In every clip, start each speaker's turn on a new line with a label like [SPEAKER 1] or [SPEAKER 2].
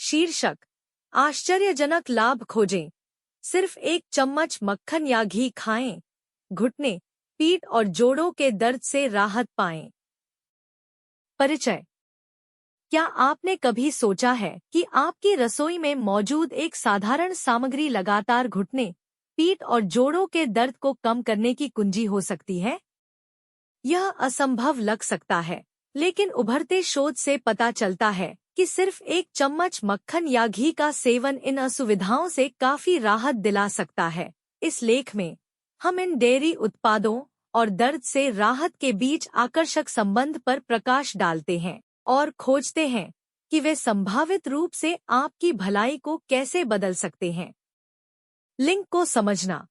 [SPEAKER 1] शीर्षक: आश्चर्यजनक लाभ खोजें। सिर्फ 1 चम्मच मक्खन या घी खाएं। घुटने, पीठ और जोड़ों के दर्द से राहत पाएं। परिचय: क्या आपने कभी सोचा है कि आपकी रसोई में मौजूद एक साधारण सामग्री लगातार घुटने, पीठ और जोड़ों के दर्द को कम करने की कुंजी हो सकती है? यह असंभव लग सकता है, लेकिन उभरते शोध से पता चलता है कि सिर्फ 1 चम्मच मक्खन या घी का सेवन इन असुविधाओं से काफी राहत दिला सकता है। इस लेख में हम इन डेयरी उत्पादों और दर्द से राहत के बीच आकर्षक संबंध पर प्रकाश डालते हैं और खोजते हैं कि वे संभावित रूप से आपकी भलाई को कैसे बदल सकते हैं। लिंक को समझना।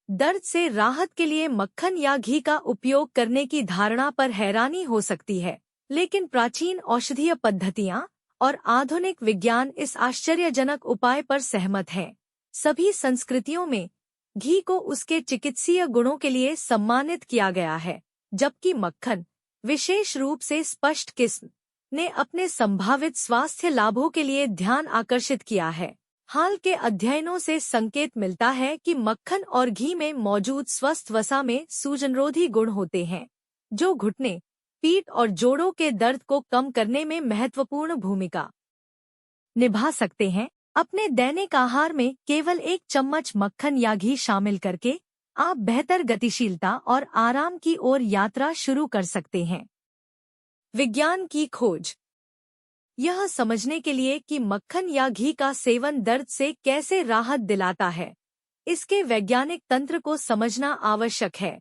[SPEAKER 1] दर्द से राहत के लिए मक्खन या घी का उपयोग करने की धारणा पर हैरानी हो सकती है, लेकिन प्राचीन औषधीय पद्धतियां और आधुनिक विज्ञान इस आश्चर्यजनक उपाय पर सहमत हैं। सभी संस्कृतियों में घी को उसके चिकित्सीय गुणों के लिए सम्मानित किया गया है, जबकि मक्खन, विशेष रूप से स्पष्ट किस्म, ने अपने संभावित स्वास्थ्य लाभों के लिए ध्यान आकर्षित किया है। हाल के अध्ययनों से संकेत मिलता है कि मक्खन और घी में मौजूद स्वस्थ वसा में सूजनरोधी गुण होते हैं, जो घुटने, पीठ और जोड़ों के दर्द को कम करने में महत्वपूर्ण भूमिका निभा सकते हैं। अपने दैनिक आहार में केवल 1 चम्मच मक्खन या घी शामिल करके आप बेहतर गतिशीलता और आराम की ओर यात्रा शुरू कर सकते हैं। विज्ञान की खोज। यह समझने के लिए कि मक्खन या घी का सेवन दर्द से कैसे राहत दिलाता है, इसके वैज्ञानिक तंत्र को समझना आवश्यक है।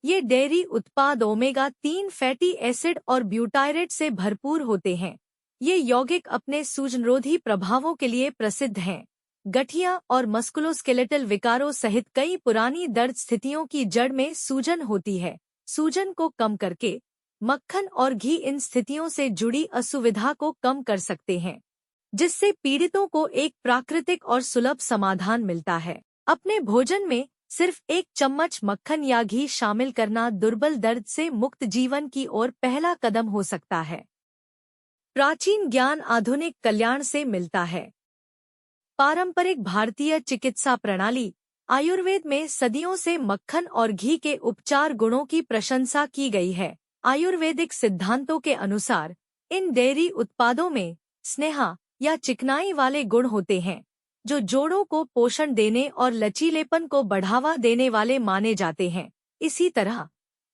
[SPEAKER 1] ये डेयरी उत्पाद ओमेगा 3 फैटी एसिड और ब्यूटायरेट से भरपूर होते हैं। ये यौगिक अपने सूजनरोधी प्रभावों के लिए प्रसिद्ध हैं। गठिया और मस्कुलोस्केलेटल विकारों सहित कई पुरानी दर्द स्थितियों की जड़ में सूजन होती है। सूजन को कम करके मक्खन और घी इन स्थितियों से जुड़ी असुविधा को कम कर सकते हैं, जिससे पीड़ितों को एक प्राकृतिक और सुलभ समाधान मिलता है। अपने भोजन में सिर्फ 1 चम्मच मक्खन या घी शामिल करना दुर्बल दर्द से मुक्त जीवन की ओर पहला कदम हो सकता है। प्राचीन ज्ञान आधुनिक कल्याण से मिलता है। पारंपरिक भारतीय चिकित्सा प्रणाली आयुर्वेद में सदियों से मक्खन और घी के उपचार गुणों की प्रशंसा की गई है। आयुर्वेदिक सिद्धांतों के अनुसार इन डेयरी उत्पादों में स्नेहा या चिकनाई वाले गुण होते हैं, जो जोड़ों को पोषण देने और लचीलेपन को बढ़ावा देने वाले माने जाते हैं। इसी तरह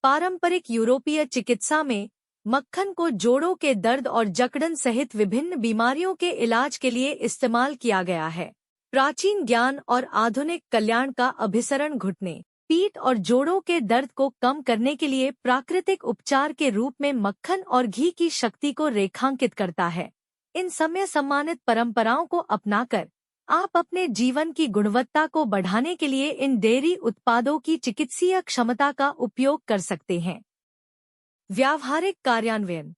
[SPEAKER 1] पारंपरिक यूरोपीय चिकित्सा में मक्खन को जोड़ों के दर्द और जकड़न सहित विभिन्न बीमारियों के इलाज के लिए इस्तेमाल किया गया है। प्राचीन ज्ञान और आधुनिक कल्याण का अभिसरण घुटने, पीठ और जोड़ों के दर्द को कम करने के लिए प्राकृतिक उपचार के रूप में मक्खन और घी की शक्ति को रेखांकित करता है। इन समय सम्मानित परंपराओं को अपनाकर आप अपने जीवन की गुणवत्ता को बढ़ाने के लिए इन डेयरी उत्पादों की चिकित्सीय क्षमता का उपयोग कर सकते हैं। व्यावहारिक कार्यान्वयन।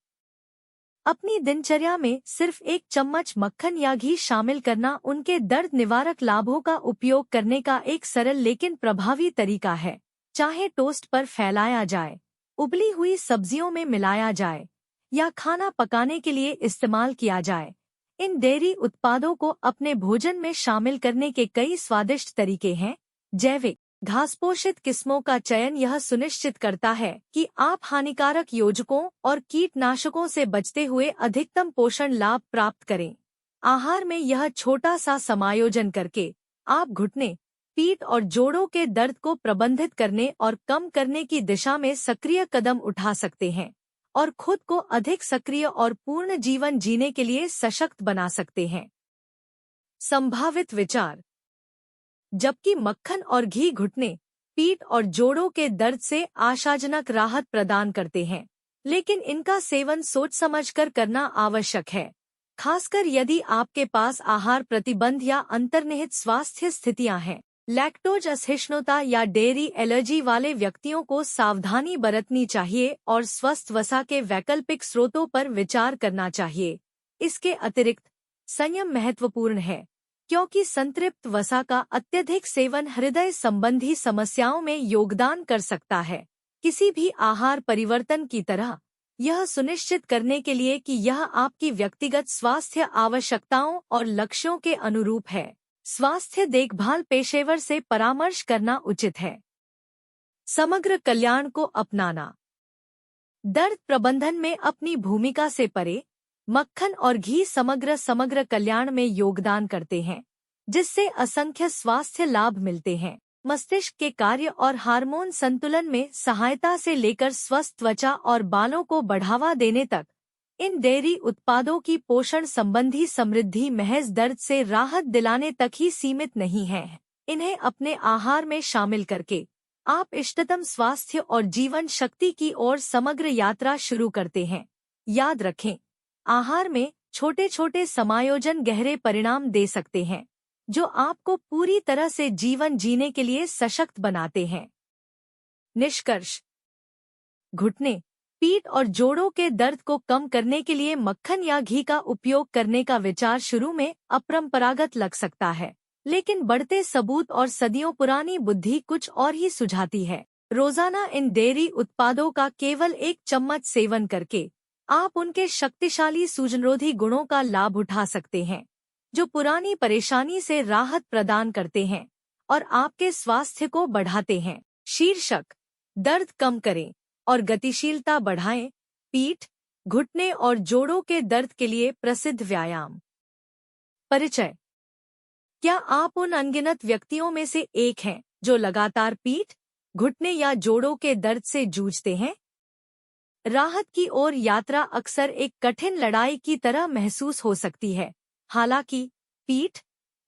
[SPEAKER 1] अपनी दिनचर्या में सिर्फ 1 चम्मच मक्खन या घी शामिल करना उनके दर्द निवारक लाभों का उपयोग करने का एक सरल लेकिन प्रभावी तरीका है। चाहे टोस्ट पर फैलाया जाए, उबली हुई सब्जियों में मिलाया जाए या खाना पकाने के लिए इस्तेमाल किया जाए, इन डेयरी उत्पादों को अपने भोजन में शामिल करने के कई स्वादिष्ट तरीके हैं। जैविक घासपोषित किस्मों का चयन यह सुनिश्चित करता है कि आप हानिकारक योजकों और कीटनाशकों से बचते हुए अधिकतम पोषण लाभ प्राप्त करें। आहार में यह छोटा सा समायोजन करके आप घुटने, पीठ और जोड़ों के दर्द को प्रबंधित करने और कम करने की दिशा में सक्रिय कदम उठा सकते हैं और खुद को अधिक सक्रिय और पूर्ण जीवन जीने के लिए सशक्त बना सकते हैं। संभावित विचार। जबकि मक्खन और घी घुटने, पीठ और जोड़ों के दर्द से आशाजनक राहत प्रदान करते हैं, लेकिन इनका सेवन सोच समझकर करना आवश्यक है, खासकर यदि आपके पास आहार प्रतिबंध या अंतर्निहित स्वास्थ्य स्थितियां हैं। लैक्टोज असहिष्णुता या डेयरी एलर्जी वाले व्यक्तियों को सावधानी बरतनी चाहिए और स्वस्थ वसा के वैकल्पिक स्रोतों पर विचार करना चाहिए। इसके अतिरिक्त संयम महत्वपूर्ण है, क्योंकि संतृप्त वसा का अत्यधिक सेवन हृदय संबंधी समस्याओं में योगदान कर सकता है। किसी भी आहार परिवर्तन की तरह यह सुनिश्चित करने के लिए कि यह आपकी व्यक्तिगत स्वास्थ्य आवश्यकताओं और लक्ष्यों के अनुरूप है। स्वास्थ्य देखभाल पेशेवर से परामर्श करना उचित है। समग्र कल्याण को अपनाना। दर्द प्रबंधन में अपनी भूमिका से परे, मक्खन और घी समग्र कल्याण में योगदान करते हैं, जिससे असंख्य स्वास्थ्य लाभ मिलते हैं। मस्तिष्क के कार्य और हार्मोन संतुलन में सहायता से लेकर स्वस्थ त्वचा और बालों को बढ़ावा देने तक, इन डेयरी उत्पादों की पोषण संबंधी समृद्धि महज दर्द से राहत दिलाने तक ही सीमित नहीं है। इन्हें अपने आहार में शामिल करके आप इष्टतम स्वास्थ्य और जीवन शक्ति की ओर समग्र यात्रा शुरू करते हैं। याद रखें, आहार में छोटे छोटे समायोजन गहरे परिणाम दे सकते हैं, जो आपको पूरी तरह से जीवन जीने के लिए सशक्त बनाते हैं। निष्कर्ष। घुटने, पीठ और जोड़ों के दर्द को कम करने के लिए मक्खन या घी का उपयोग करने का विचार शुरू में अपरंपरागत लग सकता है, लेकिन बढ़ते सबूत और सदियों पुरानी बुद्धि कुछ और ही सुझाती है। रोजाना इन डेयरी उत्पादों का केवल 1 चम्मच सेवन करके आप उनके शक्तिशाली सूजनरोधी गुणों का लाभ उठा सकते हैं, जो पुरानी परेशानी से राहत प्रदान करते हैं और आपके स्वास्थ्य को बढ़ाते हैं। शीर्षक: दर्द कम करें और गतिशीलता बढ़ाएं, पीठ, घुटने और जोड़ों के दर्द के लिए प्रसिद्ध व्यायाम। परिचय: क्या आप उन अनगिनत व्यक्तियों में से एक हैं जो लगातार पीठ, घुटने या जोड़ों के दर्द से जूझते हैं? राहत की ओर यात्रा अक्सर एक कठिन लड़ाई की तरह महसूस हो सकती है। हालांकि पीठ,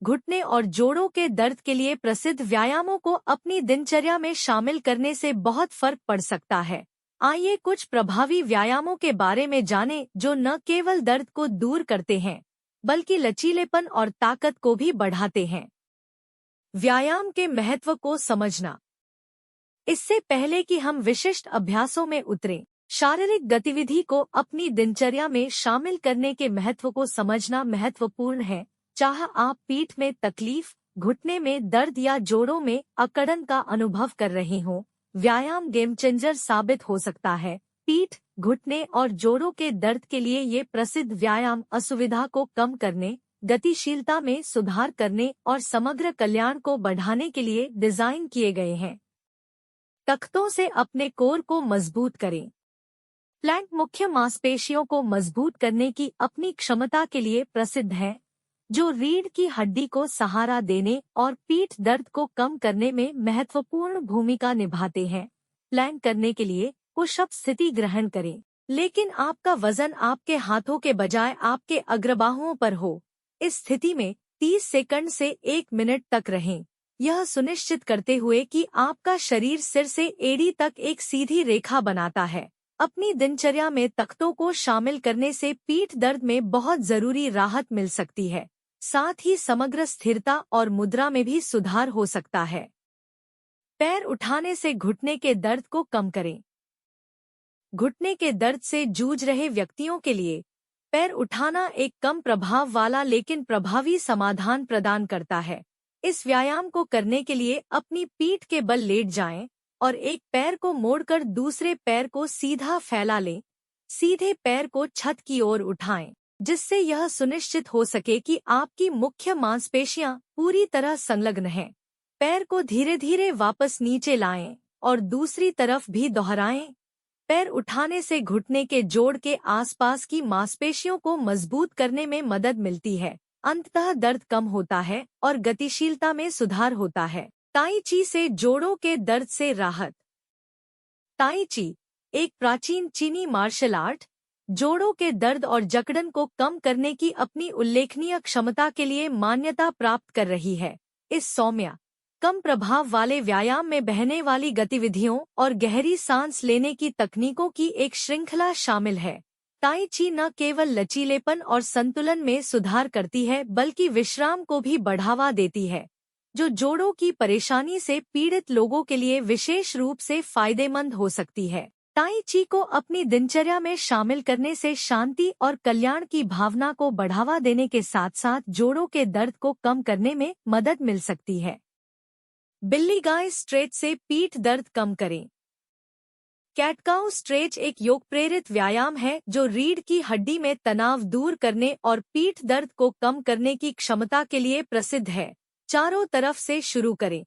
[SPEAKER 1] घुटने और जोड़ों के दर्द के लिए प्रसिद्ध व्यायामों को अपनी दिनचर्या में शामिल करने से बहुत फर्क पड़ सकता है। आइए कुछ प्रभावी व्यायामों के बारे में जानें जो न केवल दर्द को दूर करते हैं, बल्कि लचीलेपन और ताकत को भी बढ़ाते हैं। व्यायाम के महत्व को समझना। इससे पहले कि हम विशिष्ट अभ्यासों में उतरें, शारीरिक गतिविधि को अपनी दिनचर्या में शामिल करने के महत्व को समझना महत्वपूर्ण है। चाहे आप पीठ में तकलीफ, घुटने में दर्द या जोड़ों में अकड़न का अनुभव कर रहे हों, व्यायाम गेम चेंजर साबित हो सकता है। पीठ, घुटने और जोड़ों के दर्द के लिए ये प्रसिद्ध व्यायाम असुविधा को कम करने, गतिशीलता में सुधार करने और समग्र कल्याण को बढ़ाने के लिए डिजाइन किए गए हैं। तख्तों से अपने कोर को मजबूत करें। प्लैंक मुख्य मांसपेशियों को मजबूत करने की अपनी क्षमता के लिए प्रसिद्ध है, जो रीढ़ की हड्डी को सहारा देने और पीठ दर्द को कम करने में महत्वपूर्ण भूमिका निभाते हैं। प्लैंक करने के लिए पुशअप स्थिति ग्रहण करें, लेकिन आपका वजन आपके हाथों के बजाय आपके अग्रबाहुओं पर हो। इस स्थिति में 30 सेकंड से 1 मिनट तक रहें, यह सुनिश्चित करते हुए कि आपका शरीर सिर से एड़ी तक एक सीधी रेखा बनाता है। अपनी दिनचर्या में तख्तों को शामिल करने से पीठ दर्द में बहुत जरूरी राहत मिल सकती है। साथ ही समग्र स्थिरता और मुद्रा में भी सुधार हो सकता है। पैर उठाने से घुटने के दर्द को कम करें। घुटने के दर्द से जूझ रहे व्यक्तियों के लिए पैर उठाना एक कम प्रभाव वाला लेकिन प्रभावी समाधान प्रदान करता है। इस व्यायाम को करने के लिए अपनी पीठ के बल लेट जाएं और एक पैर को मोड़कर दूसरे पैर को सीधा फैला लें। सीधे पैर को छत की ओर उठाएं, जिससे यह सुनिश्चित हो सके कि आपकी मुख्य मांसपेशियां पूरी तरह संलग्न हैं। पैर को धीरे धीरे वापस नीचे लाएं और दूसरी तरफ भी दोहराएं। पैर उठाने से घुटने के जोड़ के आसपास की मांसपेशियों को मजबूत करने में मदद मिलती है। अंततः दर्द कम होता है और गतिशीलता में सुधार होता है। ताई ची से जोड़ों के दर्द से राहत। ताई ची, एक प्राचीन चीनी मार्शल आर्ट, जोड़ों के दर्द और जकड़न को कम करने की अपनी उल्लेखनीय क्षमता के लिए मान्यता प्राप्त कर रही है। इस सौम्य, कम प्रभाव वाले व्यायाम में बहने वाली गतिविधियों और गहरी सांस लेने की तकनीकों की एक श्रृंखला शामिल है। ताई ची न केवल लचीलेपन और संतुलन में सुधार करती है, बल्कि विश्राम को भी बढ़ावा देती है, जो जोड़ों की परेशानी से पीड़ित लोगों के लिए विशेष रूप से फायदेमंद हो सकती है। ताई ची को अपनी दिनचर्या में शामिल करने से शांति और कल्याण की भावना को बढ़ावा देने के साथ साथ जोड़ों के दर्द को कम करने में मदद मिल सकती है। बिल्ली गाय स्ट्रेच से पीठ दर्द कम करें। कैटकाउ स्ट्रेच एक योग प्रेरित व्यायाम है जो रीढ़ की हड्डी में तनाव दूर करने और पीठ दर्द को कम करने की क्षमता के लिए प्रसिद्ध है। चारों तरफ से शुरू करें।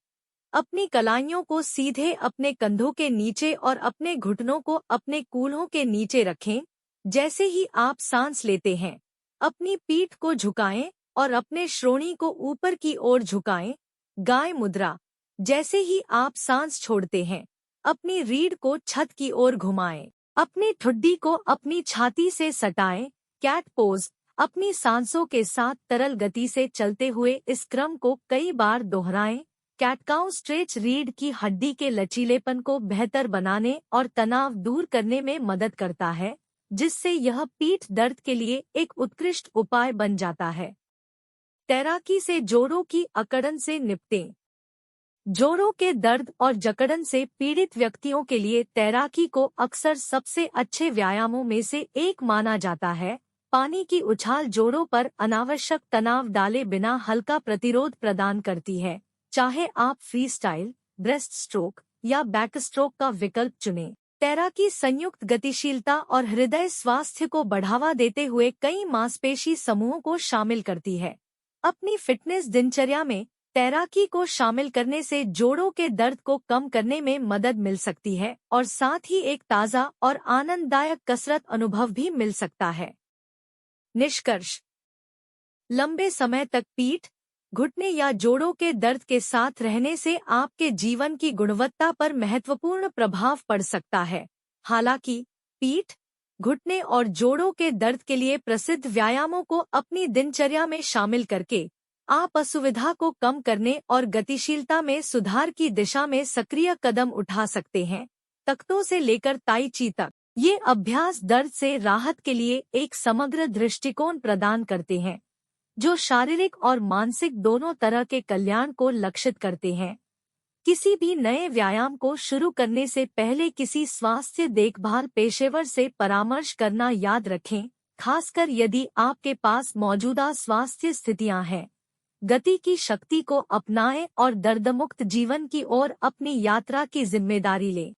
[SPEAKER 1] अपनी कलाइयों को सीधे अपने कंधों के नीचे और अपने घुटनों को अपने कूल्हों के नीचे रखें। जैसे ही आप सांस लेते हैं, अपनी पीठ को झुकाएं और अपने श्रोणी को ऊपर की ओर झुकाएं। गाय मुद्रा। जैसे ही आप सांस छोड़ते हैं, अपनी रीढ़ को छत की ओर घुमाएं। अपनी ठुड्डी को अपनी छाती से सटाएं। Cat pose. अपनी सांसों के साथ तरल गति से चलते हुए इस क्रम को कई बार दोहराएं। कैटकाउ स्ट्रेच रीढ़ की हड्डी के लचीलेपन को बेहतर बनाने और तनाव दूर करने में मदद करता है, जिससे यह पीठ दर्द के लिए एक उत्कृष्ट उपाय बन जाता है। तैराकी से जोड़ों की अकड़न से निपटें। जोड़ों के दर्द और जकड़न से पीड़ित व्यक्तियों के लिए तैराकी को अक्सर सबसे अच्छे व्यायामों में से एक माना जाता है। पानी की उछाल जोड़ों पर अनावश्यक तनाव डाले बिना हल्का प्रतिरोध प्रदान करती है। चाहे आप फ्री स्टाइल, ब्रेस्ट स्ट्रोक या बैक स्ट्रोक का विकल्प चुनें। तैराकी संयुक्त गतिशीलता और हृदय स्वास्थ्य को बढ़ावा देते हुए कई मांसपेशी समूहों को शामिल करती है। अपनी फिटनेस दिनचर्या में तैराकी को शामिल करने से जोड़ों के दर्द को कम करने में मदद मिल सकती है और साथ ही एक ताज़ा और आनंददायक कसरत अनुभव भी मिल सकता है। निष्कर्ष। लंबे समय तक पीठ, घुटने या जोड़ों के दर्द के साथ रहने से आपके जीवन की गुणवत्ता पर महत्वपूर्ण प्रभाव पड़ सकता है। हालांकि पीठ, घुटने और जोड़ों के दर्द के लिए प्रसिद्ध व्यायामों को अपनी दिनचर्या में शामिल करके आप असुविधा को कम करने और गतिशीलता में सुधार की दिशा में सक्रिय कदम उठा सकते हैं। तख्तों से लेकर ताई ची तक, ये अभ्यास दर्द से राहत के लिए एक समग्र दृष्टिकोण प्रदान करते हैं, जो शारीरिक और मानसिक दोनों तरह के कल्याण को लक्षित करते हैं। किसी भी नए व्यायाम को शुरू करने से पहले किसी स्वास्थ्य देखभाल पेशेवर से परामर्श करना याद रखें, खासकर यदि आपके पास मौजूदा स्वास्थ्य स्थितियां हैं। गति की शक्ति को अपनाएं और दर्दमुक्त जीवन की ओर अपनी यात्रा की जिम्मेदारी लें।